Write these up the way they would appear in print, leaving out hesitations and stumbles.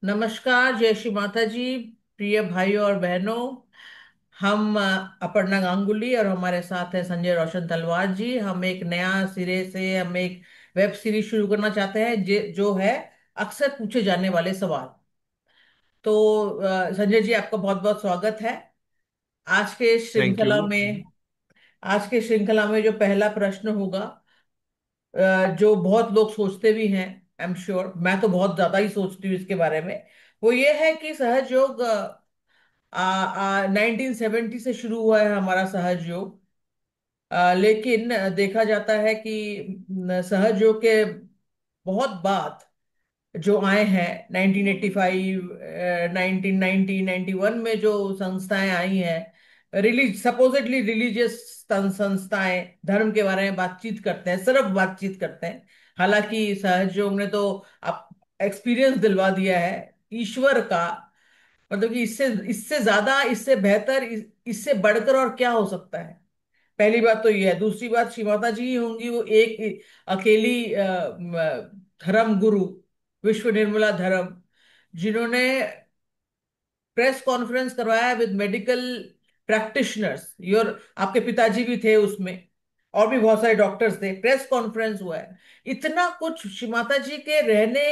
नमस्कार, जय श्री माता जी। प्रिय भाइयों और बहनों, हम अपर्णा गांगुली और हमारे साथ है संजय रोशन तलवार जी। हम एक नया सिरे से हम एक वेब सीरीज शुरू करना चाहते हैं जो है अक्सर पूछे जाने वाले सवाल। तो संजय जी, आपका बहुत बहुत स्वागत है। आज के थैंक यू। श्रृंखला में आज के श्रृंखला में जो पहला प्रश्न होगा, जो बहुत लोग सोचते भी हैं, आई एम श्योर, मैं तो बहुत ज्यादा ही सोचती हूँ इसके बारे में। वो ये है कि सहज योग 1970 से शुरू हुआ है हमारा सहज योग। लेकिन देखा जाता है कि सहज योग के बहुत बाद जो आए हैं 1985, 1990, 91 में जो संस्थाएं आई हैं, सपोजिटली रिलीजियस संस्थाएं, धर्म के बारे में बातचीत करते हैं, सिर्फ बातचीत करते हैं। हालांकि सहज योग ने तो आप एक्सपीरियंस दिलवा दिया है ईश्वर का। मतलब कि इससे इससे ज्यादा, इससे बेहतर, इससे बढ़कर और क्या हो सकता है। पहली बात तो ये है। दूसरी बात, श्री माता जी ही होंगी वो एक अकेली धर्म गुरु, विश्व निर्मला धर्म, जिन्होंने प्रेस कॉन्फ्रेंस करवाया विद मेडिकल प्रैक्टिशनर्स। योर आपके पिताजी भी थे उसमें, और भी बहुत सारे डॉक्टर्स थे। प्रेस कॉन्फ्रेंस हुआ है। इतना कुछ श्री माता जी के रहने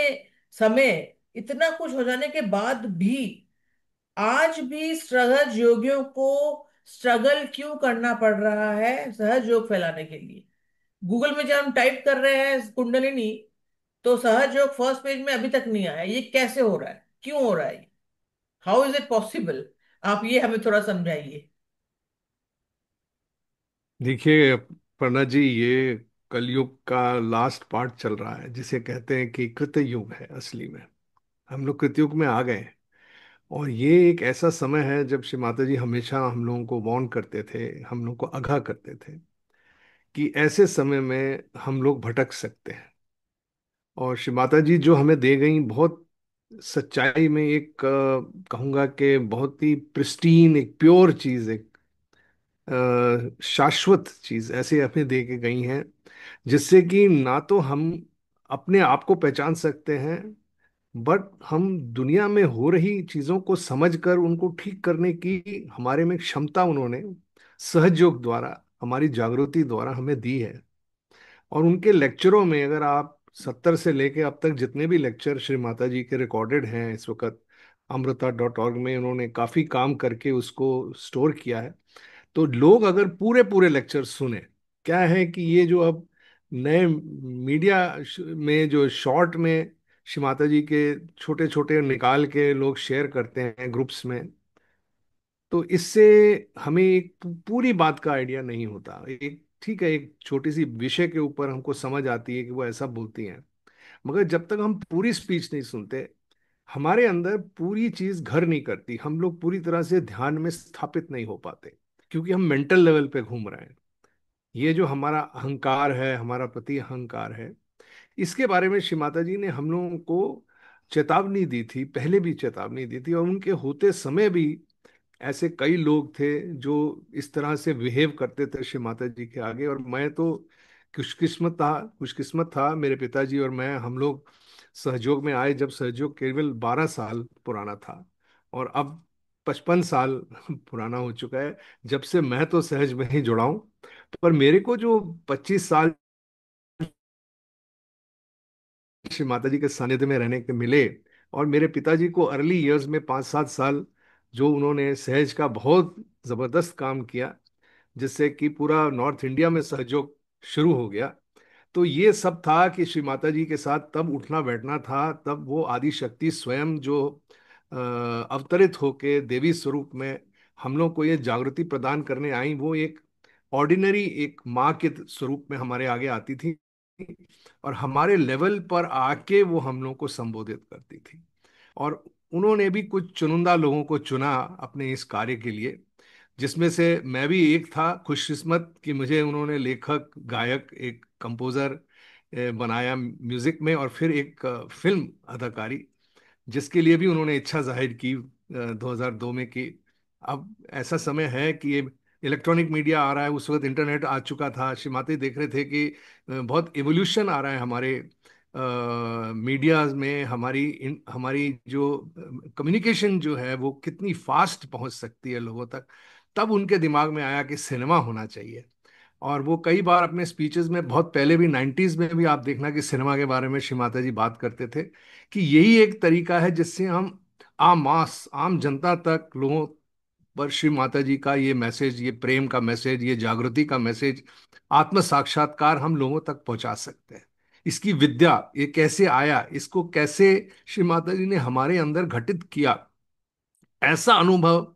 समय, इतना कुछ हो जाने के बाद भी आज भी सहज योगियों को स्ट्रगल क्यों करना पड़ रहा है सहज योग फैलाने के लिए। गूगल में जब हम टाइप कर रहे हैं कुंडलिनी, तो सहज योग फर्स्ट पेज में अभी तक नहीं आया। ये कैसे हो रहा है, क्यों हो रहा है, हाउ इज इट पॉसिबल? आप ये हमें थोड़ा समझाइए। देखिए प्रणा जी, ये कलयुग का लास्ट पार्ट चल रहा है, जिसे कहते हैं कि कृत युग है। असली में हम लोग कृतयुग में आ गए हैं। और ये एक ऐसा समय है जब श्री माता जी हमेशा हम लोगों को वार्न करते थे, हम लोग को आगाह करते थे कि ऐसे समय में हम लोग भटक सकते हैं। और श्री माता जी जो हमें दे गई, बहुत सच्चाई में एक कहूँगा कि बहुत ही प्रिस्टीन, एक प्योर चीज़, एक शाश्वत चीज ऐसे हमें दे के गई हैं, जिससे कि ना तो हम अपने आप को पहचान सकते हैं, बट हम दुनिया में हो रही चीजों को समझकर उनको ठीक करने की हमारे में क्षमता उन्होंने सहयोग द्वारा, हमारी जागृति द्वारा हमें दी है। और उनके लेक्चरों में अगर आप 70 से लेके अब तक जितने भी लेक्चर श्री माता जी के रिकॉर्डेड हैं इस वक्त, अमृता.org में उन्होंने काफी काम करके उसको स्टोर किया है। तो लोग अगर पूरे पूरे लेक्चर सुने, क्या है कि ये जो अब नए मीडिया में जो शॉर्ट में श्री माता जी के छोटे छोटे निकाल के लोग शेयर करते हैं ग्रुप्स में, तो इससे हमें एक पूरी बात का आइडिया नहीं होता। एक ठीक है, एक छोटी सी विषय के ऊपर हमको समझ आती है कि वो ऐसा बोलती हैं, मगर जब तक हम पूरी स्पीच नहीं सुनते, हमारे अंदर पूरी चीज घर नहीं करती, हम लोग पूरी तरह से ध्यान में स्थापित नहीं हो पाते, क्योंकि हम मेंटल लेवल पे घूम रहे हैं। ये जो हमारा अहंकार है, हमारा प्रति अहंकार है, इसके बारे में श्री माता जी ने हम लोगों को चेतावनी दी थी, पहले भी चेतावनी दी थी। और उनके होते समय भी ऐसे कई लोग थे जो इस तरह से बिहेव करते थे श्री माता जी के आगे। और मैं तो खुशकिस्मत था, मेरे पिताजी और मैं, हम लोग सहयोग में आए जब सहयोग केवल 12 साल पुराना था, और अब 55 साल पुराना हो चुका है, जब से मैं तो सहज में ही जुड़ा हूं। पर मेरे को जो 25 साल श्री माता जी के सानिध्य में रहने के मिले, और मेरे पिताजी को अर्ली इयर्स में 5-7 साल जो उन्होंने सहज का बहुत जबरदस्त काम किया, जिससे कि पूरा नॉर्थ इंडिया में सहयोग शुरू हो गया। तो ये सब था कि श्री माता जी के साथ तब उठना बैठना था, तब वो आदि शक्ति स्वयं जो अवतरित होके देवी स्वरूप में हम लोग को ये जागृति प्रदान करने आई, वो एक ऑर्डिनरी एक माँ के स्वरूप में हमारे आगे आती थी, और हमारे लेवल पर आके वो हम लोग को संबोधित करती थी। और उन्होंने भी कुछ चुनिंदा लोगों को चुना अपने इस कार्य के लिए, जिसमें से मैं भी एक था, खुशकिस्मत कि मुझे उन्होंने लेखक, गायक, एक कंपोजर बनाया म्यूजिक में, और फिर एक फिल्म अदाकारी, जिसके लिए भी उन्होंने इच्छा जाहिर की 2002 में कि अब ऐसा समय है कि ये इलेक्ट्रॉनिक मीडिया आ रहा है। उस वक्त इंटरनेट आ चुका था, श्रीमाती देख रहे थे कि बहुत एवोल्यूशन आ रहा है हमारे मीडिया में हमारी जो कम्युनिकेशन जो है वो कितनी फास्ट पहुंच सकती है लोगों तक, तब उनके दिमाग में आया कि सिनेमा होना चाहिए। और वो कई बार अपने स्पीचेस में, बहुत पहले भी 90s में भी आप देखना कि सिनेमा के बारे में श्री माता जी बात करते थे कि यही एक तरीका है जिससे हम आम जनता तक, लोगों पर श्री माता जी का ये मैसेज, ये प्रेम का मैसेज, ये जागृति का मैसेज, आत्म साक्षात्कार हम लोगों तक पहुंचा सकते हैं। इसकी विद्या ये कैसे आया, इसको कैसे श्री माता जी ने हमारे अंदर घटित किया, ऐसा अनुभव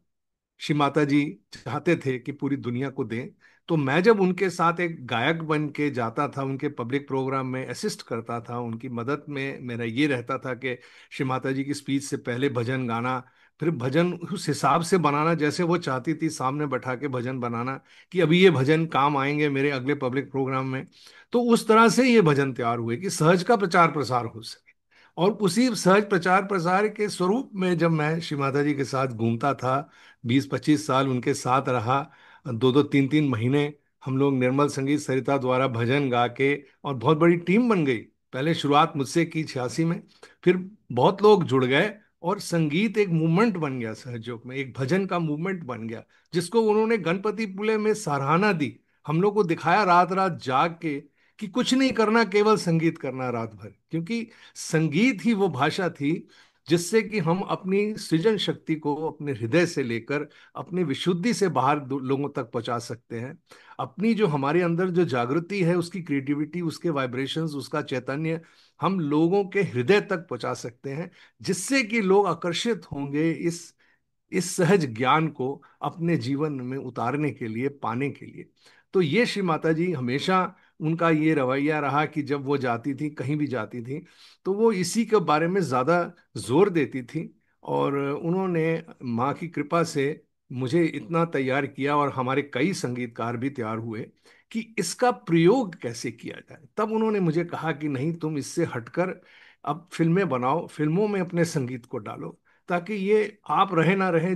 श्री माता जी चाहते थे कि पूरी दुनिया को दें। तो मैं जब उनके साथ एक गायक बन के जाता था, उनके पब्लिक प्रोग्राम में असिस्ट करता था, उनकी मदद में मेरा ये रहता था कि श्री माता जी की स्पीच से पहले भजन गाना, फिर भजन उस हिसाब से बनाना जैसे वो चाहती थी, सामने बैठा के भजन बनाना कि अभी ये भजन काम आएंगे मेरे अगले पब्लिक प्रोग्राम में। तो उस तरह से ये भजन तैयार हुए कि सहज का प्रचार प्रसार हो सके। और उसी सहज प्रचार प्रसार के स्वरूप में जब मैं श्री माता जी के साथ घूमता था, 20-25 साल उनके साथ रहा, 2-2 3-3 महीने हम लोग निर्मल संगीत सरिता द्वारा भजन गा के, और बहुत बड़ी टीम बन गई। पहले शुरुआत मुझसे की 86 में, फिर बहुत लोग जुड़ गए और संगीत एक मूवमेंट बन गया, सहयोग में एक भजन का मूवमेंट बन गया, जिसको उन्होंने गणपति पुले में सराहना दी। हम लोग को दिखाया रात रात जाग के कि कुछ नहीं करना, केवल संगीत करना रात भर, क्योंकि संगीत ही वो भाषा थी जिससे कि हम अपनी सृजन शक्ति को अपने हृदय से लेकर अपनी विशुद्धि से बाहर लोगों तक पहुंचा सकते हैं। अपनी जो हमारे अंदर जो जागृति है, उसकी क्रिएटिविटी, उसके वाइब्रेशंस, उसका चैतन्य हम लोगों के हृदय तक पहुंचा सकते हैं, जिससे कि लोग आकर्षित होंगे इस सहज ज्ञान को अपने जीवन में उतारने के लिए, पाने के लिए। तो ये श्री माता जी हमेशा, उनका ये रवैया रहा कि जब वो जाती थी, कहीं भी जाती थी, तो वो इसी के बारे में ज़्यादा जोर देती थी। और उन्होंने माँ की कृपा से मुझे इतना तैयार किया, और हमारे कई संगीतकार भी तैयार हुए कि इसका प्रयोग कैसे किया जाए। तब उन्होंने मुझे कहा कि नहीं, तुम इससे हटकर अब फिल्में बनाओ, फिल्मों में अपने संगीत को डालो, ताकि ये आप रहे ना रहे,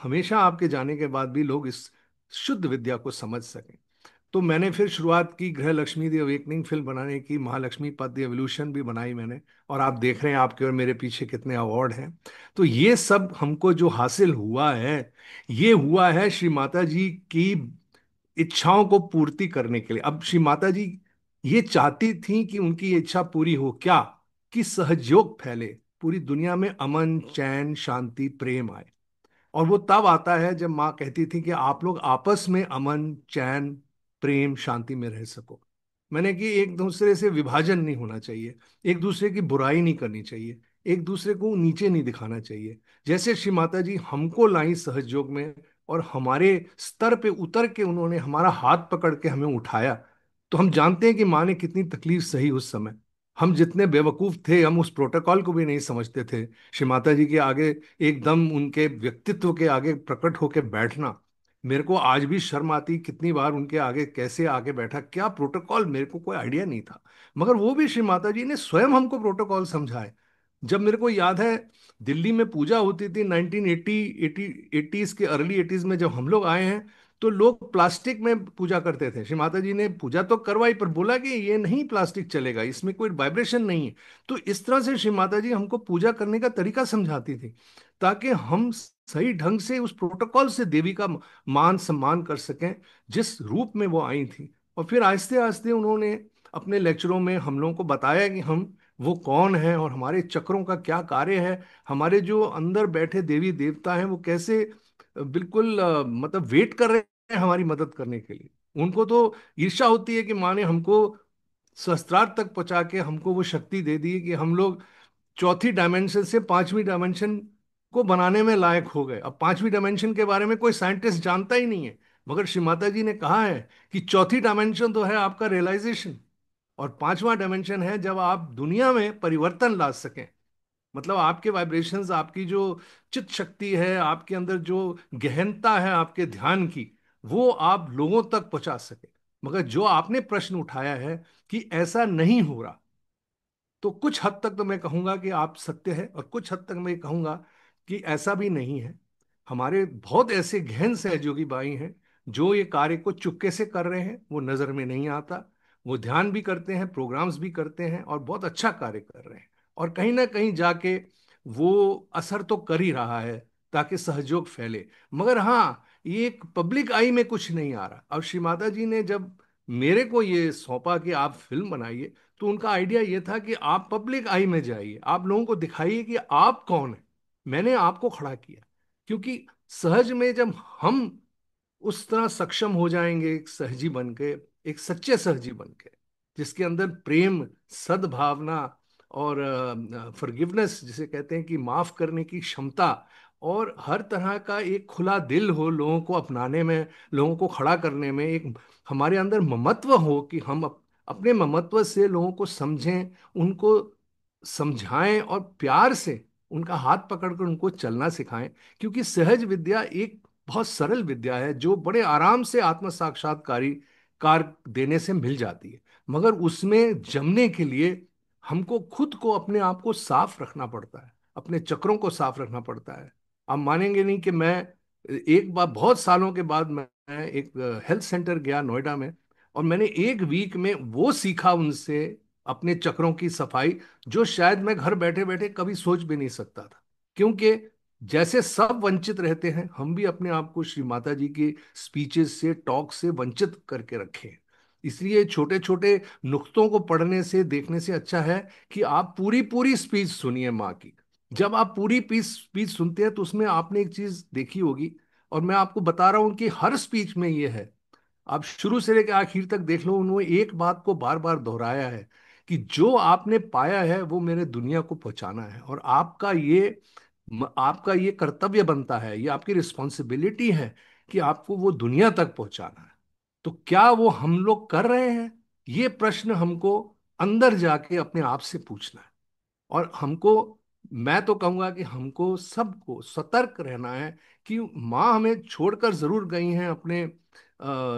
हमेशा आपके जाने के बाद भी लोग इस शुद्ध विद्या को समझ सकें। तो मैंने फिर शुरुआत की गृह लक्ष्मी दी अवेकनिंग फिल्म बनाने की, महालक्ष्मी पथ दी एवोल्यूशन भी बनाई मैंने। और आप देख रहे हैं आपके और मेरे पीछे कितने अवार्ड हैं। तो ये सब हमको जो हासिल हुआ है, ये हुआ है श्री माता जी की इच्छाओं को पूर्ति करने के लिए। अब श्री माता जी ये चाहती थी कि उनकी ये इच्छा पूरी हो, क्या, कि सहयोग फैले पूरी दुनिया में, अमन चैन शांति प्रेम आए। और वो तब आता है जब माँ कहती थी कि आप लोग आपस में अमन चैन प्रेम शांति में रह सको। मैंने कि एक दूसरे से विभाजन नहीं होना चाहिए, एक दूसरे की बुराई नहीं करनी चाहिए, एक दूसरे को नीचे नहीं दिखाना चाहिए। जैसे श्री माता जी हमको लाई सहयोग में, और हमारे स्तर पे उतर के उन्होंने हमारा हाथ पकड़ के हमें उठाया, तो हम जानते हैं कि माँ ने कितनी तकलीफ सही उस समय। हम जितने बेवकूफ थे, हम उस प्रोटोकॉल को भी नहीं समझते थे। श्री माता जी के आगे एकदम उनके व्यक्तित्व के आगे प्रकट होकर बैठना, मेरे को आज भी शर्म आती, कितनी बार उनके आगे कैसे आगे बैठा, क्या प्रोटोकॉल, मेरे को कोई आइडिया नहीं था। मगर वो भी श्री माता जी ने स्वयं हमको प्रोटोकॉल समझाए। जब मेरे को याद है दिल्ली में पूजा होती थी 1980 80s के अर्ली 80s में, जब हम लोग आए हैं, तो लोग प्लास्टिक में पूजा करते थे। श्री माता जी ने पूजा तो करवाई, पर बोला कि ये नहीं, प्लास्टिक चलेगा, इसमें कोई वाइब्रेशन नहीं है। तो इस तरह से श्री माता जी हमको पूजा करने का तरीका समझाती थी, ताकि हम सही ढंग से उस प्रोटोकॉल से देवी का मान सम्मान कर सकें जिस रूप में वो आई थी। और फिर आहिस्ते आहिस्ते उन्होंने अपने लेक्चरों में हम लोगों को बताया कि हम वो कौन है, और हमारे चक्रों का क्या कार्य है, हमारे जो अंदर बैठे देवी देवता हैं वो कैसे बिल्कुल मतलब वेट कर रहे हैं हमारी मदद करने के लिए। उनको तो ईर्ष्या होती है कि माँ ने हमको सहस्त्रार्थ तक पहुंचा के हमको वो शक्ति दे दी कि हम लोग चौथी डायमेंशन से पांचवी डायमेंशन को बनाने में लायक हो गए। अब पांचवी डायमेंशन के बारे में कोई साइंटिस्ट जानता ही नहीं है, मगर श्री माता जी ने कहा है कि चौथी डायमेंशन तो है आपका रियलाइजेशन, और पांचवा डायमेंशन है जब आप दुनिया में परिवर्तन ला सकें। मतलब आपके वाइब्रेशंस, आपकी जो चित्त शक्ति है, आपके अंदर जो गहनता है आपके ध्यान की, वो आप लोगों तक पहुंचा सके। मगर जो आपने प्रश्न उठाया है कि ऐसा नहीं हो रहा, तो कुछ हद तक तो मैं कहूंगा कि आप सत्य है, और कुछ हद तक मैं कहूंगा कि ऐसा भी नहीं है। हमारे बहुत ऐसे गहन सहयोगी भाई हैं जो ये कार्य को चुपके से कर रहे हैं, वो नजर में नहीं आता। वो ध्यान भी करते हैं, प्रोग्राम्स भी करते हैं और बहुत अच्छा कार्य कर रहे हैं। और कहीं ना कहीं जाके वो असर तो कर ही रहा है ताकि सहयोग फैले। मगर हाँ, ये एक पब्लिक आई में कुछ नहीं आ रहा। अब श्री माता जी ने जब मेरे को ये सौंपा कि आप फिल्म बनाइए, तो उनका आइडिया ये था कि आप पब्लिक आई में जाइए, आप लोगों को दिखाइए कि आप कौन है। मैंने आपको खड़ा किया, क्योंकि सहज में जब हम उस तरह सक्षम हो जाएंगे, एक सहजी बन के, एक सच्चे सहजी बन के, जिसके अंदर प्रेम, सद्भावना और फॉरगिवनेस जिसे कहते हैं कि माफ करने की क्षमता, और हर तरह का एक खुला दिल हो लोगों को अपनाने में, लोगों को खड़ा करने में, एक हमारे अंदर ममत्व हो कि हम अपने ममत्व से लोगों को समझें, उनको समझाएं और प्यार से उनका हाथ पकड़कर उनको चलना सिखाएं। क्योंकि सहज विद्या एक बहुत सरल विद्या है जो बड़े आराम से आत्म साक्षात्कारी कार देने से मिल जाती है। मगर उसमें जमने के लिए हमको खुद को, अपने आप को साफ रखना पड़ता है, अपने चक्रों को साफ रखना पड़ता है। आप मानेंगे नहीं कि मैं एक बार बहुत सालों के बाद मैं एक हेल्थ सेंटर गया नोएडा में, और मैंने एक वीक में वो सीखा उनसे, अपने चक्रों की सफाई, जो शायद मैं घर बैठे बैठे कभी सोच भी नहीं सकता था। क्योंकि जैसे सब वंचित रहते हैं, हम भी अपने आप को श्री माता जी की स्पीचेस से, टॉक से वंचित करके रखें। इसलिए छोटे छोटे नुक्तों को पढ़ने से, देखने से अच्छा है कि आप पूरी पूरी स्पीच सुनिए माँ की। जब आप पूरी पीस स्पीच सुनते हैं तो उसमें आपने एक चीज देखी होगी, और मैं आपको बता रहा हूं कि हर स्पीच में ये है, आप शुरू से लेकर आखिर तक देख लो, उन्होंने एक बात को बार बार दोहराया है कि जो आपने पाया है वो मेरे दुनिया को पहुंचाना है, और आपका ये कर्तव्य बनता है, ये आपकी रिस्पॉन्सिबिलिटी है कि आपको वो दुनिया तक पहुंचाना है। तो क्या वो हम लोग कर रहे हैं? ये प्रश्न हमको अंदर जाके अपने आप से पूछना है। और हमको, मैं तो कहूंगा कि हमको सबको सतर्क रहना है कि माँ हमें छोड़कर जरूर गई हैं अपने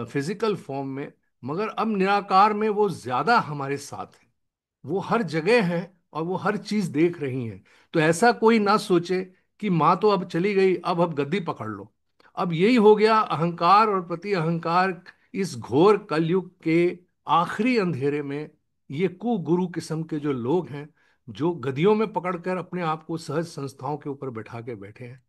फिजिकल फॉर्म में, मगर अब निराकार में वो ज्यादा हमारे साथ है, वो हर जगह है और वो हर चीज देख रही हैं। तो ऐसा कोई ना सोचे कि माँ तो अब चली गई, अब गद्दी पकड़ लो। अब यही हो गया, अहंकार और प्रति अहंकार इस घोर कलयुग के आखिरी अंधेरे में, ये कुगुरु किस्म के जो लोग हैं, जो गदियों में पकड़कर अपने आप को सहज संस्थाओं के ऊपर बैठा के बैठे हैं,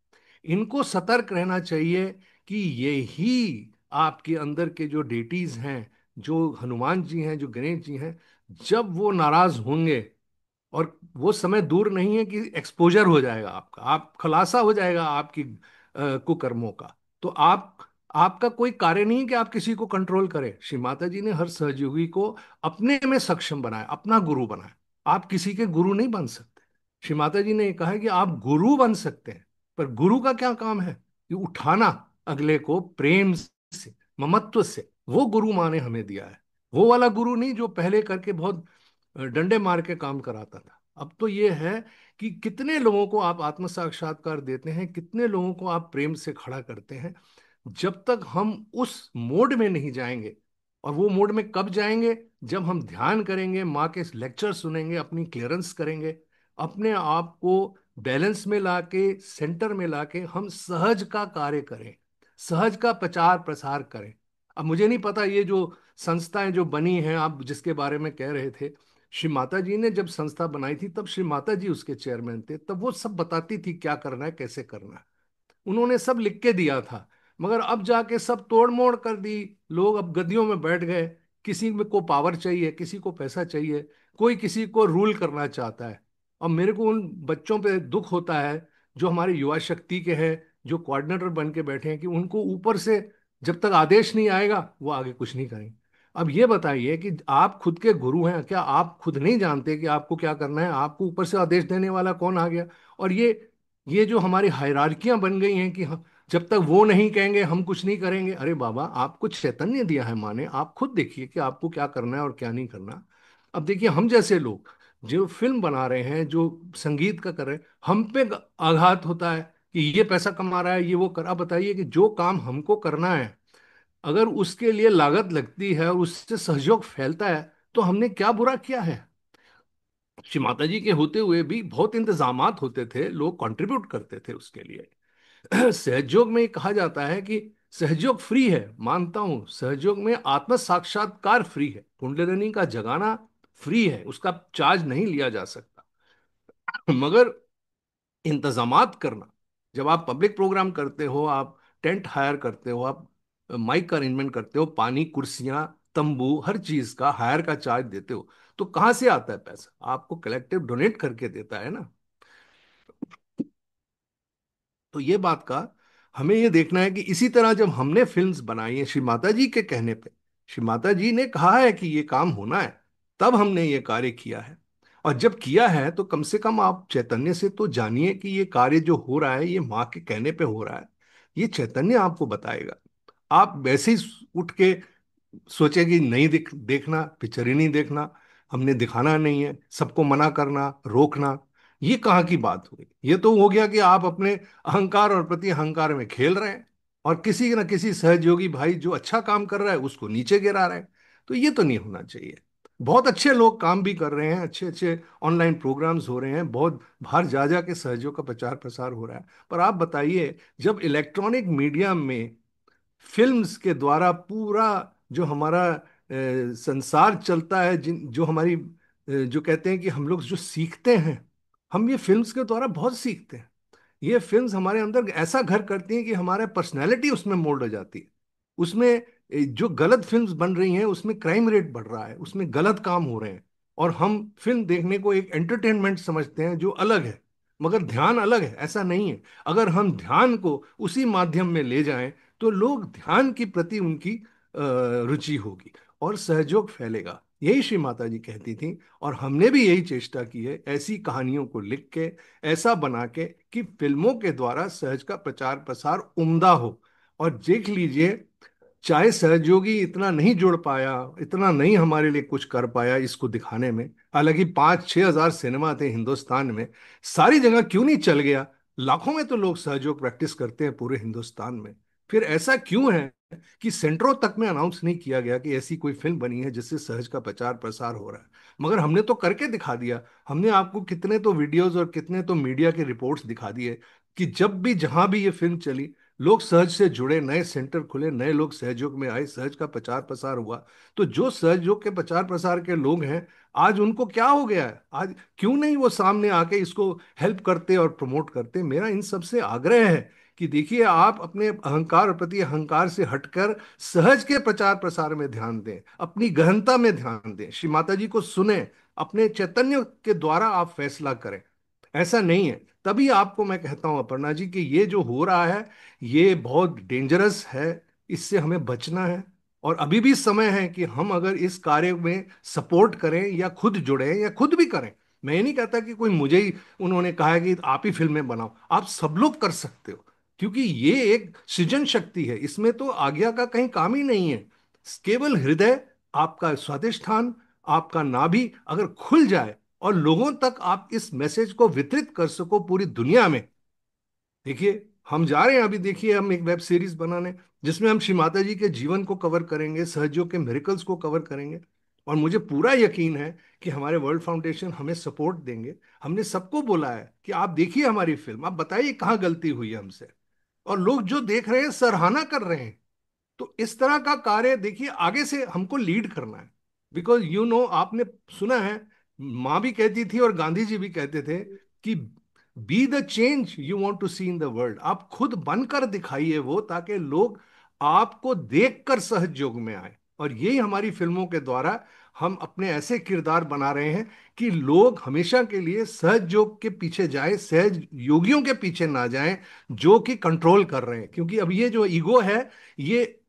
इनको सतर्क रहना चाहिए कि यही आपके अंदर के जो डेटीज हैं, जो हनुमान जी हैं, जो गणेश जी हैं, जब वो नाराज होंगे, और वो समय दूर नहीं है कि एक्सपोजर हो जाएगा आपका, आप खुलासा हो जाएगा आपकी कुकर्मों का। तो आपका कोई कार्य नहीं है कि आप किसी को कंट्रोल करें। श्री माता जी ने हर सहयोगी को अपने में सक्षम बनाया, अपना गुरु बनाया। आप किसी के गुरु नहीं बन सकते। श्री माता जी ने कहा है कि आप गुरु बन सकते हैं, पर गुरु का क्या काम है? कि उठाना अगले को प्रेम से, ममत्व से। वो गुरु माँ ने हमें दिया है। वो वाला गुरु नहीं जो पहले करके बहुत डंडे मार के काम कराता था। अब तो ये है कि कितने लोगों को आप आत्म साक्षात्कार देते हैं, कितने लोगों को आप प्रेम से खड़ा करते हैं। जब तक हम उस मोड में नहीं जाएंगे, और वो मोड में कब जाएंगे? जब हम ध्यान करेंगे, माँ के लेक्चर सुनेंगे, अपनी क्लियरेंस करेंगे, अपने आप को बैलेंस में लाके, सेंटर में लाके हम सहज का कार्य करें, सहज का प्रचार प्रसार करें। अब मुझे नहीं पता ये जो संस्थाएं जो बनी हैं, आप जिसके बारे में कह रहे थे, श्री माता जी ने जब संस्था बनाई थी तब श्री माता जी उसके चेयरमैन थे, तब वो सब बताती थी क्या करना है, कैसे करना है। उन्होंने सब लिख के दिया था। मगर अब जाके सब तोड़ मोड़ कर दी, लोग अब गद्दियों में बैठ गए। किसी में को पावर चाहिए, किसी को पैसा चाहिए, कोई किसी को रूल करना चाहता है। और मेरे को उन बच्चों पे दुख होता है जो हमारे युवा शक्ति के हैं, जो कोऑर्डिनेटर बन के बैठे हैं, कि उनको ऊपर से जब तक आदेश नहीं आएगा वो आगे कुछ नहीं करेंगे। अब ये बताइए कि आप खुद के गुरु हैं, क्या आप खुद नहीं जानते कि आपको क्या करना है? आपको ऊपर से आदेश देने वाला कौन आ गया? और ये जो हमारी हायरार्कियां बन गई हैं कि जब तक वो नहीं कहेंगे हम कुछ नहीं करेंगे। अरे बाबा, आपको चैतन्य दिया है माँ ने, आप खुद देखिए कि आपको क्या करना है और क्या नहीं करना। अब देखिए, हम जैसे लोग जो फिल्म बना रहे हैं, जो संगीत का कर रहे हैं, हम पे आघात होता है कि ये पैसा कमा रहा है, ये वो कर। अब बताइए कि जो काम हमको करना है, अगर उसके लिए लागत लगती है और उससे सहयोग फैलता है, तो हमने क्या बुरा किया है? श्री माता जी के होते हुए भी बहुत इंतजामात होते थे, लोग कंट्रीब्यूट करते थे उसके लिए। सहयोग में कहा जाता है कि सहयोग फ्री है, मानता हूं, सहयोग में आत्म साक्षात्कार फ्री है, कुंडलिनी का जगाना फ्री है, उसका चार्ज नहीं लिया जा सकता। मगर इंतजामात करना, जब आप पब्लिक प्रोग्राम करते हो, आप टेंट हायर करते हो, आप माइक का अरेंजमेंट करते हो, पानी, कुर्सियां, तंबू, हर चीज का हायर का चार्ज देते हो, तो कहाँ से आता है पैसा? आपको कलेक्टिव डोनेट करके देता है ना। तो ये बात का हमें ये देखना है कि इसी तरह जब हमने फिल्म्स बनाई हैं श्री माता जी के कहने पे, श्री माता जी ने कहा है कि ये काम होना है, तब हमने ये कार्य किया है। और जब किया है तो कम से कम आप चैतन्य से तो जानिए कि ये कार्य जो हो रहा है ये माँ के कहने पे हो रहा है, ये चैतन्य आपको बताएगा। आप वैसे ही उठ के सोचे कि नहीं देखना, पिक्चर ही नहीं देखना, हमने दिखाना नहीं है, सबको मना करना, रोकना, ये कहाँ की बात हुई? ये तो हो गया कि आप अपने अहंकार और प्रति अहंकार में खेल रहे हैं, और किसी न किसी सहयोगी भाई जो अच्छा काम कर रहा है उसको नीचे गिरा रहे हैं। तो ये तो नहीं होना चाहिए। बहुत अच्छे लोग काम भी कर रहे हैं, अच्छे अच्छे ऑनलाइन प्रोग्राम्स हो रहे हैं, बहुत बाहर जा जा के सहयोग का प्रचार प्रसार हो रहा है। पर आप बताइए, जब इलेक्ट्रॉनिक मीडिया में फिल्म्स के द्वारा पूरा जो हमारा संसार चलता है, जिन जो हमारी जो कहते हैं कि हम लोग जो सीखते हैं, हम ये फिल्म्स के द्वारा बहुत सीखते हैं। ये फिल्म्स हमारे अंदर ऐसा घर करती हैं कि हमारे पर्सनैलिटी उसमें मोल्ड हो जाती है। उसमें जो गलत फिल्म्स बन रही हैं उसमें क्राइम रेट बढ़ रहा है, उसमें गलत काम हो रहे हैं, और हम फिल्म देखने को एक एंटरटेनमेंट समझते हैं जो अलग है, मगर ध्यान अलग है, ऐसा नहीं है। अगर हम ध्यान को उसी माध्यम में ले जाएं तो लोग ध्यान के प्रति उनकी रुचि होगी और सहयोग फैलेगा। यही श्री माता जी कहती थी, और हमने भी यही चेष्टा की है, ऐसी कहानियों को लिख के, ऐसा बना के कि फिल्मों के द्वारा सहज का प्रचार प्रसार उम्दा हो। और देख लीजिए, चाहे सहयोगी इतना नहीं जुड़ पाया, इतना नहीं हमारे लिए कुछ कर पाया इसको दिखाने में, हालांकि 5-6 हजार सिनेमा थे हिंदुस्तान में, सारी जगह क्यों नहीं चल गया? लाखों में तो लोग सहयोग प्रैक्टिस करते हैं पूरे हिंदुस्तान में। फिर ऐसा क्यों है कि सेंटरों तक में अनाउंस नहीं किया गया कि ऐसी कोई फिल्म बनी है जिससे सहज का प्रचार प्रसार हो रहा है? मगर हमने तो करके दिखा दिया। हमने आपको कितने तो वीडियोस और कितने तो मीडिया के रिपोर्ट्स दिखा दिए कि जब भी जहां भी ये फिल्म चली, लोग सहज से जुड़े, नए सेंटर खुले, नए लोग सहयोग में आए, सहज का प्रचार प्रसार हुआ। तो जो सहयोग के प्रचार प्रसार के लोग हैं, आज उनको क्या हो गया है? आज क्यों नहीं वो सामने आके इसको हेल्प करते और प्रमोट करते? मेरा इन सबसे आग्रह है कि देखिए, आप अपने अहंकार और प्रति अहंकार से हटकर सहज के प्रचार प्रसार में ध्यान दें, अपनी गहनता में ध्यान दें, श्री माता जी को सुने, अपने चैतन्य के द्वारा आप फैसला करें। ऐसा नहीं है। तभी आपको मैं कहता हूं अपर्णा जी कि ये जो हो रहा है ये बहुत डेंजरस है, इससे हमें बचना है। और अभी भी समय है कि हम अगर इस कार्य में सपोर्ट करें या खुद जुड़ें या खुद भी करें। मैं ये नहीं कहता कि कोई मुझे ही उन्होंने कहा है कि आप ही फिल्में बनाओ, आप सब लोग कर सकते हो, क्योंकि ये एक सृजन शक्ति है, इसमें तो आज्ञा का कहीं काम ही नहीं है। केवल हृदय, आपका स्वादिष्ठान, आपका नाभि अगर खुल जाए और लोगों तक आप इस मैसेज को वितरित कर सको पूरी दुनिया में। देखिए, हम जा रहे हैं अभी, देखिए हम एक वेब सीरीज बनाने, जिसमें हम श्री माता जी के जीवन को कवर करेंगे, सहयोग के मिरेकल्स को कवर करेंगे। और मुझे पूरा यकीन है कि हमारे वर्ल्ड फाउंडेशन हमें सपोर्ट देंगे। हमने सबको बोला है कि आप देखिए हमारी फिल्म, आप बताइए कहाँ गलती हुई है हमसे, और लोग जो देख रहे हैं सराहना कर रहे हैं। तो इस तरह का कार्य देखिए आगे से हमको लीड करना है। बिकॉज आपने सुना है, माँ भी कहती थी और गांधी जी भी कहते थे कि be the change you want to see in the world. आप खुद बनकर दिखाइए वो, ताकि लोग आपको देखकर सहयोग में आए। और यही हमारी फिल्मों के द्वारा हम अपने ऐसे किरदार बना रहे हैं कि लोग हमेशा के लिए सहयोग के पीछे जाएं, सहज योगियों के पीछे ना जाएं जो कि कंट्रोल कर रहे हैं। क्योंकि अब ये जो ईगो है, ये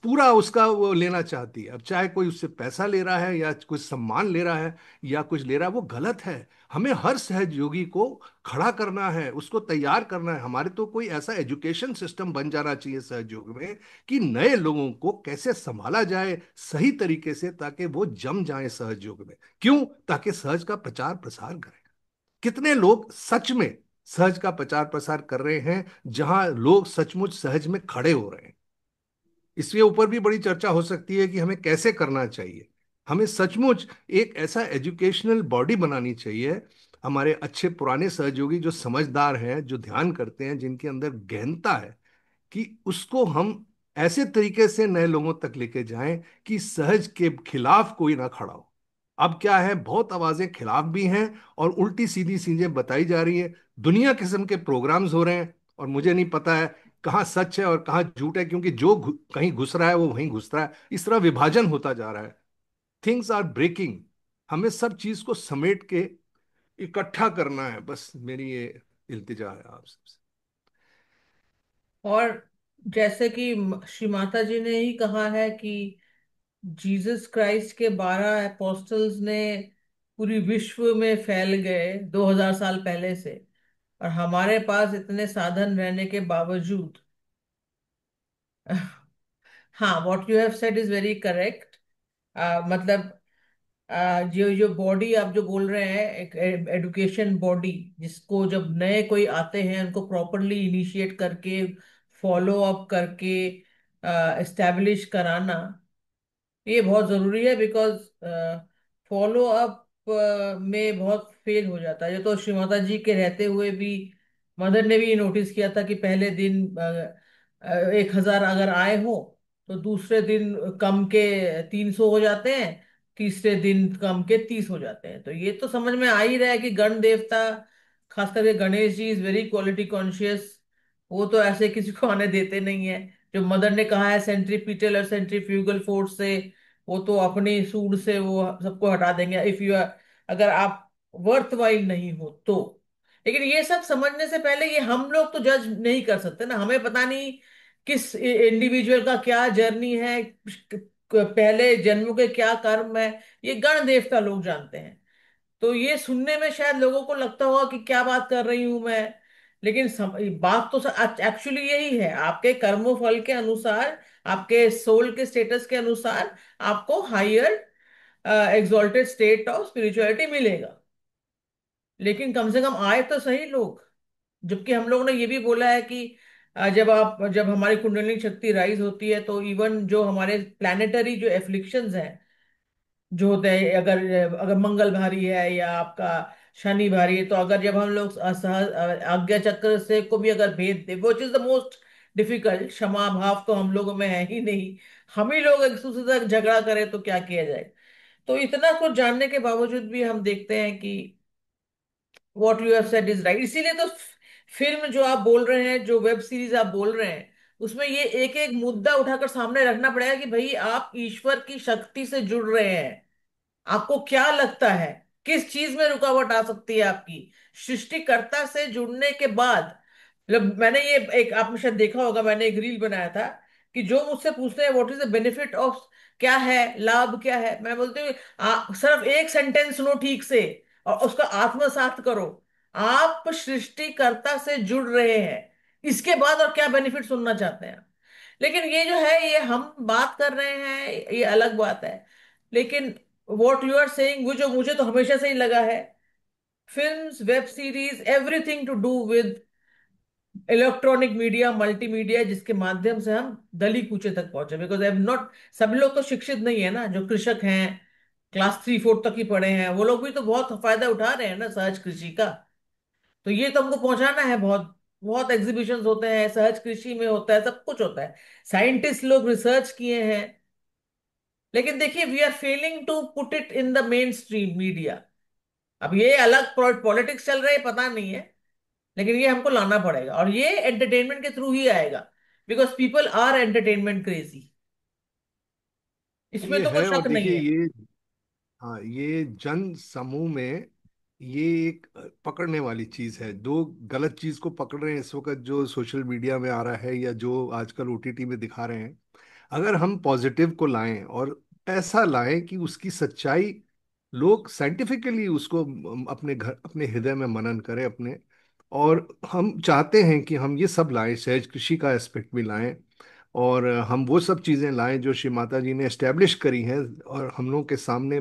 पूरा उसका वो लेना चाहती है। अब चाहे कोई उससे पैसा ले रहा है या कुछ सम्मान ले रहा है या कुछ ले रहा है, वो गलत है। हमें हर सहयोगी को खड़ा करना है, उसको तैयार करना है। हमारे तो कोई ऐसा एजुकेशन सिस्टम बन जाना चाहिए सहयोग में कि नए लोगों को कैसे संभाला जाए सही तरीके से, ताकि वो जम जाए सहयोग में। क्यों? ताकि सहज का प्रचार प्रसार करें। कितने लोग सच में सहज का प्रचार प्रसार कर रहे हैं जहां लोग सचमुच सहज में खड़े हो रहे हैं? इसके ऊपर भी बड़ी चर्चा हो सकती है कि हमें कैसे करना चाहिए। हमें सचमुच एक ऐसा एजुकेशनल बॉडी बनानी चाहिए, हमारे अच्छे पुराने सहयोगी जो समझदार हैं, जो ध्यान करते हैं, जिनके अंदर गहनता है, कि उसको हम ऐसे तरीके से नए लोगों तक लेके जाएं कि सहज के खिलाफ कोई ना खड़ा हो। अब क्या है, बहुत आवाजें खिलाफ भी हैं और उल्टी सीधी चीजें बताई जा रही है। दुनिया किस्म के प्रोग्राम्स हो रहे हैं, और मुझे नहीं पता है कहाँ सच है और कहाँ झूठ है, क्योंकि जो कहीं घुस रहा है वो वहीं घुस रहा है। इस तरह विभाजन होता जा रहा है। Things are breaking. हमें सब चीज को समेट के इकट्ठा करना है, बस मेरी ये इल्तिजा है आप सबसे। और जैसे कि श्री माता जी ने ही कहा है कि जीसस क्राइस्ट के 12 अपोस्टल्स ने पूरी विश्व में फैल गए 2000 साल पहले से, और हमारे पास इतने साधन रहने के बावजूद हाँ, what you have said is very correct. मतलब जो जो बॉडी आप जो बोल रहे हैं, एक एडुकेशन बॉडी, जिसको जब नए कोई आते हैं उनको प्रॉपरली इनिशिएट करके, फॉलो अप करके एस्टेब्लिश कराना, ये बहुत जरूरी है। बिकॉज फॉलो अप में बहुत फेल हो जाता है। ये तो श्री माता जी के रहते हुए भी मदर ने भी नोटिस किया था कि पहले दिन 1000 अगर आए हो तो दूसरे दिन कम के 300 हो जाते हैं, तीसरे दिन कम के 30 हो जाते हैं। तो ये तो समझ में आ ही रहा है कि गण देवता, खास करके Ganesh ji, is very quality conscious. वो तो ऐसे किसी को आने देते नहीं है। जो मदर ने कहा है सेंट्रीपिटल और सेंट्रीफ्यूगल फोर्स से, वो तो अपनी सूड से वो सबको हटा देंगे, इफ यू आर, अगर आप वर्थ वाइल नहीं हो तो। लेकिन ये सब समझने से पहले ये हम लोग तो जज नहीं कर सकते ना। हमें पता नहीं किस इंडिविजुअल का क्या जर्नी है, पहले जन्मों के क्या कर्म है, ये गण देवता लोग जानते हैं। तो ये सुनने में शायद लोगों को लगता होगा कि क्या बात कर रही हूं मैं, लेकिन बात तो एक्चुअली यही है। आपके कर्मों फल के अनुसार, आपके सोल के स्टेटस के अनुसार आपको higher exalted state of spirituality मिलेगा। लेकिन कम से कम आए तो सही लोग। जबकि हम लोगों ने ये भी बोला है कि जब हमारी कुंडलिनी शक्ति राइज होती है तो इवन जो हमारे प्लानिटरी जो एफ्लिक्शंस हैं, जो होते हैं, अगर अगर मंगल भारी है या आपका शनि भारी है, तो अगर जब हम लोग आज्ञा चक्र से को भी अगर भेद दे, which is the most difficult, क्षमा भाव तो हम लोगों में है ही नहीं। हम ही लोग एक दूसरे से झगड़ा करें तो क्या किया जाए। तो इतना कुछ जानने के बावजूद भी हम देखते हैं कि what you have said is right. इसीलिए तो फिल्म जो आप बोल रहे हैं, जो वेब सीरीज आप बोल रहे हैं, उसमें ये एक एक मुद्दा उठाकर सामने रखना पड़ेगा कि भाई आप ईश्वर की शक्ति से जुड़ रहे हैं। आपको क्या लगता है किस चीज में रुकावट आ सकती है आपकी सृष्टिकर्ता से जुड़ने के बाद? मतलब मैंने ये एक, आपने शायद देखा होगा, मैंने एक रील बनाया था कि जो मुझसे पूछते हैं what is the benefit of, क्या है लाभ, क्या है, मैं बोलती हूँ सिर्फ एक सेंटेंस सुनो ठीक से और उसका आत्मसात करो। आप सृष्टिकर्ता से जुड़ रहे हैं, इसके बाद और क्या बेनिफिट सुनना चाहते हैं? लेकिन ये जो है, ये हम बात कर रहे हैं, ये अलग बात है। लेकिन वॉट यू आर सेइंग, वो जो मुझे तो हमेशा से ही लगा है, films, web series, everything to do with electronic media, multimedia, जिसके माध्यम से हम गली कूचे तक पहुंचे। बिकॉज आई एम नॉट, सब लोग तो शिक्षित नहीं है ना। जो कृषक हैं, क्लास 3 4 तक ही पढ़े हैं, वो लोग भी तो बहुत फायदा उठा रहे हैं ना सहज कृषि का। तो ये तो हमको पहुंचाना है। बहुत बहुत एग्जीबिशंस होते हैं, सहज कृषि में होता है, सब कुछ होता है, साइंटिस्ट लोग रिसर्च किए हैं। लेकिन देखिए, we are failing to put it in the main stream media. अब ये अलग पॉलिटिक्स चल रही है, पता नहीं है, लेकिन ये हमको लाना पड़ेगा, और ये एंटरटेनमेंट के थ्रू ही आएगा। Because people are entertainment crazy, इसमें ये तो कोई है, और शक नहीं देखिए है। ये, हाँ, ये जन समूह में ये एक पकड़ने वाली चीज है। दो गलत चीज को पकड़ रहे हैं इस वक्त, जो सोशल मीडिया में आ रहा है या जो आजकल ओटीटी में दिखा रहे हैं। अगर हम पॉजिटिव को लाएं और ऐसा लाएं कि उसकी सच्चाई लोग साइंटिफिकली उसको अपने घर, अपने हृदय में मनन करें अपने। और हम चाहते हैं कि हम ये सब लाएं, सहज कृषि का एस्पेक्ट भी लाएं, और हम वो सब चीज़ें लाएं जो श्री माता जी ने एस्टेब्लिश करी हैं, और हम लोगों के सामने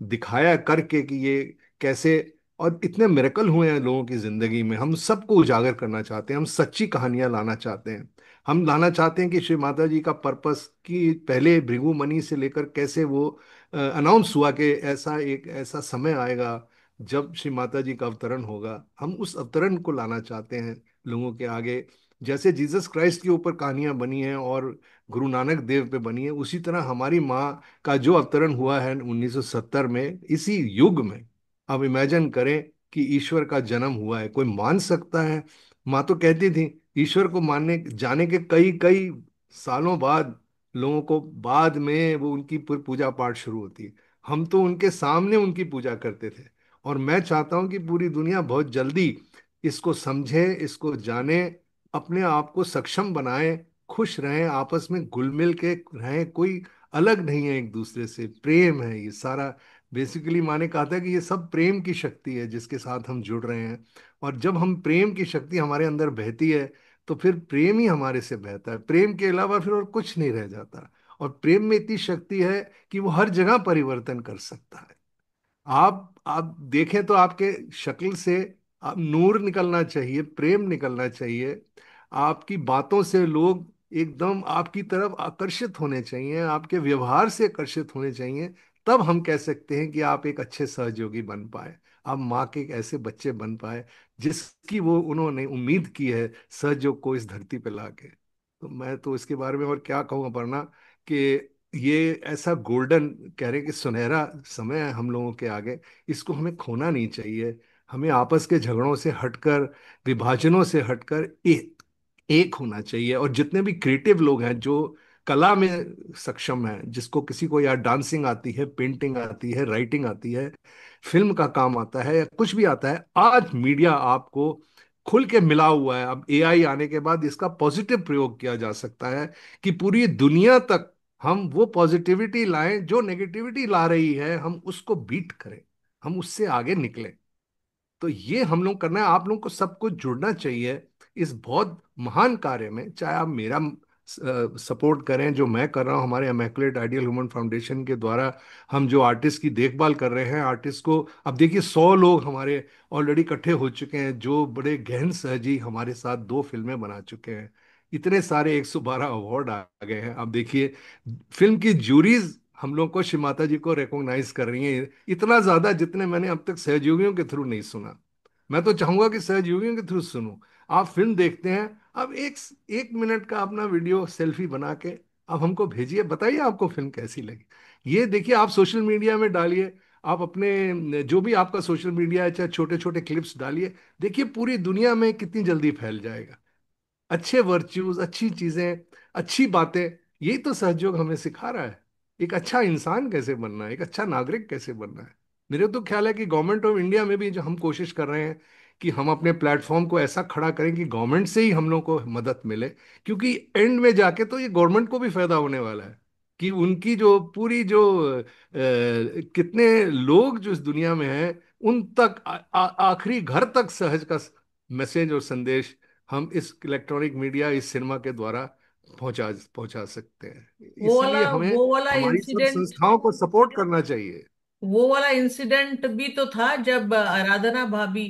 दिखाया करके कि ये कैसे, और इतने मिरेकल हुए हैं लोगों की जिंदगी में। हम सबको उजागर करना चाहते हैं, हम सच्ची कहानियां लाना चाहते हैं। हम लाना चाहते हैं कि श्री माता जी का पर्पस, कि पहले भृगु मणि से लेकर कैसे वो अनाउंस हुआ कि ऐसा एक ऐसा समय आएगा जब श्री माता जी का अवतरण होगा। हम उस अवतरण को लाना चाहते हैं लोगों के आगे, जैसे जीसस क्राइस्ट के ऊपर कहानियां बनी हैं और गुरु नानक देव पे बनी है, उसी तरह हमारी माँ का जो अवतरण हुआ है 1970 में, इसी युग में। अब इमेजिन करें कि ईश्वर का जन्म हुआ है, कोई मान सकता है? माँ तो कहती थी ईश्वर को मानने जाने के कई कई सालों बाद लोगों को बाद में वो उनकी पूजा पाठ शुरू होती है। हम तो उनके सामने उनकी पूजा करते थे। और मैं चाहता हूं कि पूरी दुनिया बहुत जल्दी इसको समझे, इसको जाने, अपने आप को सक्षम बनाए, खुश रहें, आपस में घुल मिल के रहें, कोई अलग नहीं है, एक दूसरे से प्रेम है ये सारा। बेसिकली माने कहा था कि ये सब प्रेम की शक्ति है जिसके साथ हम जुड़ रहे हैं। और जब हम प्रेम की शक्ति हमारे अंदर बहती है, तो फिर प्रेम ही हमारे से बहता है, प्रेम के अलावा फिर और कुछ नहीं रह जाता। और प्रेम में इतनी शक्ति है कि वो हर जगह परिवर्तन कर सकता है। आप देखें तो आपके शक्ल से आप नूर निकलना चाहिए, प्रेम निकलना चाहिए। आपकी बातों से लोग एकदम आपकी तरफ आकर्षित होने चाहिए, आपके व्यवहार से आकर्षित होने चाहिए। तब हम कह सकते हैं कि आप एक अच्छे सहयोगी बन पाए, आप माँ के एक ऐसे बच्चे बन पाए जिसकी वो उन्होंने उम्मीद की है, सहयोग को इस धरती पे लाके। तो मैं तो इसके बारे में और क्या कहूँ अपर्णा, कि ये ऐसा गोल्डन, कह रहे हैं कि सुनहरा समय है हम लोगों के आगे। इसको हमें खोना नहीं चाहिए। हमें आपस के झगड़ों से हटकर, विभाजनों से हटकर एक होना चाहिए। और जितने भी क्रिएटिव लोग हैं जो कला में सक्षम हैं, जिसको किसी को यार डांसिंग आती है, पेंटिंग आती है, राइटिंग आती है, फिल्म का काम आता है, या कुछ भी आता है, आज मीडिया आपको खुल के मिला हुआ है। अब एआई आने के बाद इसका पॉजिटिव प्रयोग किया जा सकता है कि पूरी दुनिया तक हम वो पॉजिटिविटी लाएं, जो नेगेटिविटी ला रही है हम उसको बीट करें, हम उससे आगे निकलें। तो ये हम लोग करना है, आप लोगों को सबको जुड़ना चाहिए इस बहुत महान कार्य में। चाहे आप मेरा सपोर्ट करें जो मैं कर रहा हूं, हमारे इमैकुलेट आइडियल ह्यूमन फाउंडेशन के द्वारा हम जो आर्टिस्ट की देखभाल कर रहे हैं, आर्टिस्ट को अब देखिए 100 लोग हमारे ऑलरेडी इकट्ठे हो चुके हैं जो बड़े गहन सहजी हमारे साथ 2 फिल्में बना चुके हैं। इतने सारे 112 अवार्ड आ गए हैं। अब देखिए फिल्म की जूरीज हम लोग को, श्री माता जी को रिकॉग्नाइज कर रही हैं, इतना ज्यादा जितने मैंने अब तक सहयोगियों के थ्रू नहीं सुना। मैं तो चाहूंगा कि सहयोगियों के थ्रू सुनो। आप फिल्म देखते हैं, अब एक 1 मिनट का अपना वीडियो सेल्फी बना के आप हमको भेजिए, बताइए आपको फिल्म कैसी लगी। ये देखिए, आप सोशल मीडिया में डालिए, आप अपने जो भी आपका सोशल मीडिया है, चाहे छोटे छोटे क्लिप्स डालिए, देखिए पूरी दुनिया में कितनी जल्दी फैल जाएगा। अच्छे वर्च्यूज, अच्छी चीजें, अच्छी बातें, यही तो सहयोग हमें सिखा रहा है। एक अच्छा इंसान कैसे बनना है, एक अच्छा नागरिक कैसे बनना है। मेरे तो ख्याल है कि गवर्नमेंट ऑफ इंडिया में भी जो हम कोशिश कर रहे हैं कि हम अपने प्लेटफॉर्म को ऐसा खड़ा करें कि गवर्नमेंट से ही हम लोग को मदद मिले। क्योंकि एंड में जाके तो ये गवर्नमेंट को भी फायदा होने वाला है कि उनकी जो पूरी जो कितने लोग जो इस दुनिया में हैं, उन तक आखिरी घर तक सहज का मैसेज और संदेश हम इस इलेक्ट्रॉनिक मीडिया, इस सिनेमा के द्वारा पहुंचा पहुंचा सकते हैं। वो वाला इसलिए हमें वो वाला हमारी सब इंसिडेंट संस्थाओं को सपोर्ट करना चाहिए। वो वाला इंसिडेंट भी तो था जब आराधना भाभी,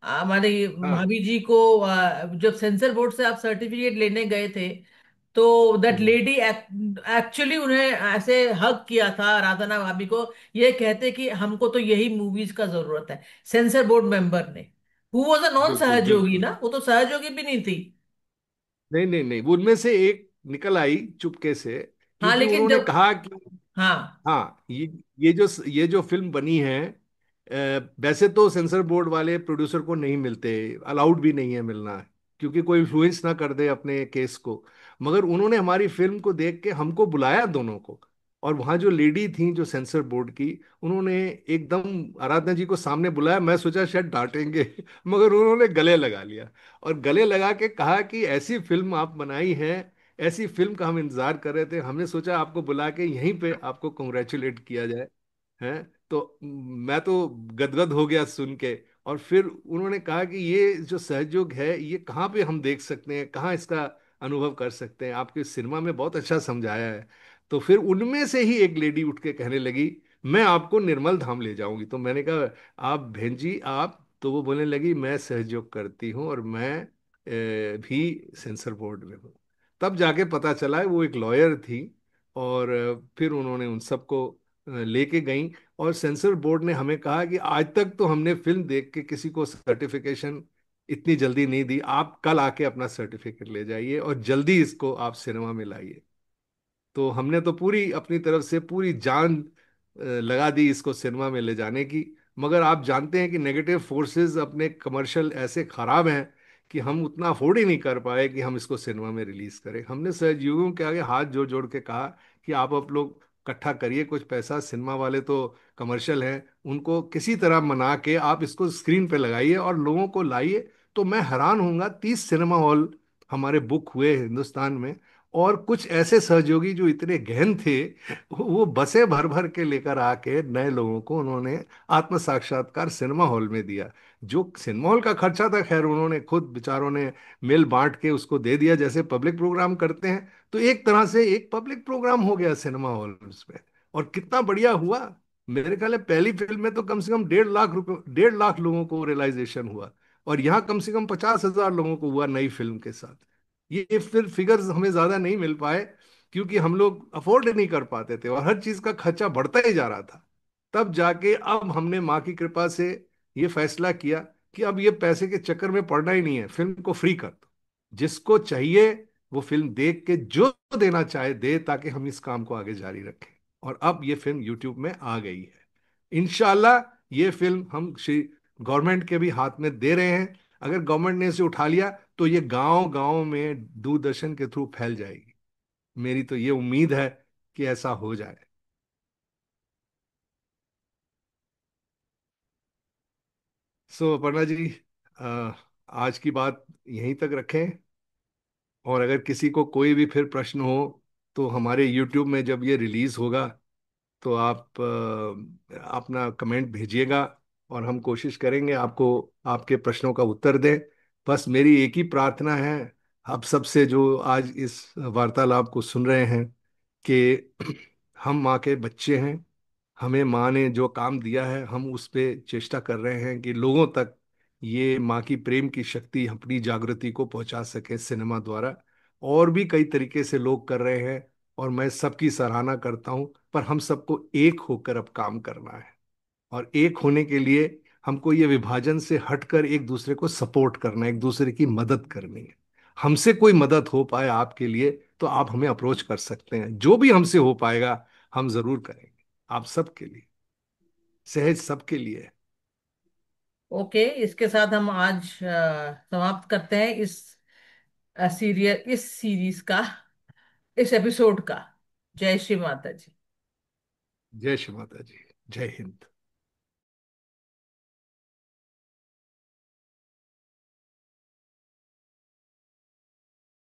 हमारी हाँ। भाभी जी को, जब सेंसर बोर्ड से आप सर्टिफिकेट लेने गए थे, तो दैट हम्म। लेडी एक्चुअली उन्हें ऐसे हक किया था राधाना भाभी को, ये कहते कि हमको तो यही मूवीज का जरूरत है। सेंसर बोर्ड मेंबर ने, हु वाज अ नॉन बिल्कुल सहयोगी बिल्कुल। ना, वो तो सहयोगी भी नहीं थी। नहीं नहीं नहीं, वो उनमें से एक निकल आई चुपके से, हाँ क्योंकि लेकिन उन्होंने जब, कहा कि हाँ, हाँ, ये जो फिल्म बनी है, वैसे तो सेंसर बोर्ड वाले प्रोड्यूसर को नहीं मिलते, अलाउड भी नहीं है मिलना, क्योंकि कोई इन्फ्लुएंस ना कर दे अपने केस को। मगर उन्होंने हमारी फिल्म को देख के हमको बुलाया दोनों को। और वहाँ जो लेडी थी जो सेंसर बोर्ड की, उन्होंने एकदम आराधना जी को सामने बुलाया, मैं सोचा शायद डांटेंगे मगर उन्होंने गले लगा लिया। और गले लगा के कहा कि ऐसी फिल्म आप बनाई है, ऐसी फिल्म का हम इंतजार कर रहे थे, हमने सोचा आपको बुला के यहीं पे आपको कॉन्ग्रेचुलेट किया जाए। हैं तो मैं तो गदगद हो गया सुन के। और फिर उन्होंने कहा कि ये जो सहयोग है ये कहाँ पे हम देख सकते हैं, कहाँ इसका अनुभव कर सकते हैं, आपके सिनेमा में बहुत अच्छा समझाया है। तो फिर उनमें से ही एक लेडी उठ के कहने लगी, मैं आपको निर्मल धाम ले जाऊंगी। तो मैंने कहा आप बहन जी आप, तो वो बोलने लगी मैं सहयोग करती हूँ और मैं भी सेंसर बोर्ड में हूँ। तब जाके पता चला है वो एक लॉयर थी। और फिर उन्होंने उन सबको लेके गई। और सेंसर बोर्ड ने हमें कहा कि आज तक तो हमने फिल्म देख के किसी को सर्टिफिकेशन इतनी जल्दी नहीं दी। आप कल आके अपना सर्टिफिकेट ले जाइए और जल्दी इसको आप सिनेमा में लाइए। तो हमने तो पूरी अपनी तरफ से पूरी जान लगा दी इसको सिनेमा में ले जाने की। मगर आप जानते हैं कि नेगेटिव फोर्सेस अपने कमर्शियल ऐसे खराब हैं कि हम उतना अफोर्ड ही नहीं कर पाए कि हम इसको सिनेमा में रिलीज करें। हमने सहयोगियों के आगे हाथ जोड़ जोड़ के कहा कि आप लोग इकट्ठा करिए कुछ पैसा, सिनेमा वाले तो कमर्शियल हैं, उनको किसी तरह मना के आप इसको स्क्रीन पे लगाइए और लोगों को लाइए। तो मैं हैरान हूँगा, 30 सिनेमा हॉल हमारे बुक हुए हिंदुस्तान में। और कुछ ऐसे सहयोगी जो इतने गहन थे, वो बसें भर भर के लेकर आके नए लोगों को उन्होंने आत्म साक्षात्कार सिनेमा हॉल में दिया। जो सिनेमा हॉल का खर्चा था, खैर उन्होंने खुद बेचारों ने मिल बांट के उसको दे दिया, जैसे पब्लिक प्रोग्राम करते हैं। तो एक तरह से एक पब्लिक प्रोग्राम हो गया सिनेमा हॉल उसमें। और कितना बढ़िया हुआ। मेरे ख्याल है पहली फिल्म में तो कम से कम 1.5 लाख रुपए, 1.5 लाख लोगों को रियलाइजेशन हुआ। और यहाँ कम से कम 50,000 लोगों को हुआ नई फिल्म के साथ। ये फिर फिगर्स हमें ज्यादा नहीं मिल पाए, क्योंकि हम लोग अफोर्ड नहीं कर पाते थे और हर चीज का खर्चा बढ़ता ही जा रहा था। तब जाके अब हमने माँ की कृपा से ये फैसला किया कि अब ये पैसे के चक्कर में पड़ना ही नहीं है, फिल्म को फ्री कर दो। जिसको चाहिए वो फिल्म देख के जो देना चाहे दे, ताकि हम इस काम को आगे जारी रखें। और अब ये फिल्म यूट्यूब में आ गई है। इंशाल्लाह ये फिल्म हम श्री गवर्नमेंट के भी हाथ में दे रहे हैं। अगर गवर्नमेंट ने इसे उठा लिया तो ये गांव गांव में दूरदर्शन के थ्रू फैल जाएगी। मेरी तो ये उम्मीद है कि ऐसा हो जाए। सो अपर्णा जी, अ, आज की बात यहीं तक रखें। और अगर किसी को कोई भी फिर प्रश्न हो तो हमारे यूट्यूब में जब ये रिलीज होगा तो आप अपना कमेंट भेजिएगा और हम कोशिश करेंगे आपको आपके प्रश्नों का उत्तर दें। बस मेरी एक ही प्रार्थना है आप सबसे जो आज इस वार्तालाप को सुन रहे हैं, कि हम माँ के बच्चे हैं। हमें माँ ने जो काम दिया है हम उस पे चेष्टा कर रहे हैं कि लोगों तक ये माँ की प्रेम की शक्ति, अपनी जागृति को पहुंचा सके सिनेमा द्वारा। और भी कई तरीके से लोग कर रहे हैं और मैं सबकी सराहना करता हूं। पर हम सबको एक होकर अब काम करना है। और एक होने के लिए हमको ये विभाजन से हटकर एक दूसरे को सपोर्ट करना है, एक दूसरे की मदद करनी है। हमसे कोई मदद हो पाए आपके लिए तो आप हमें अप्रोच कर सकते हैं, जो भी हमसे हो पाएगा हम जरूर करेंगे। आप सबके लिए, सहज सबके लिए। ओके, इसके साथ हम आज समाप्त करते हैं इस सीरीज का, इस एपिसोड का। जय श्री माता जी। जय श्री माता जी। जय हिंद।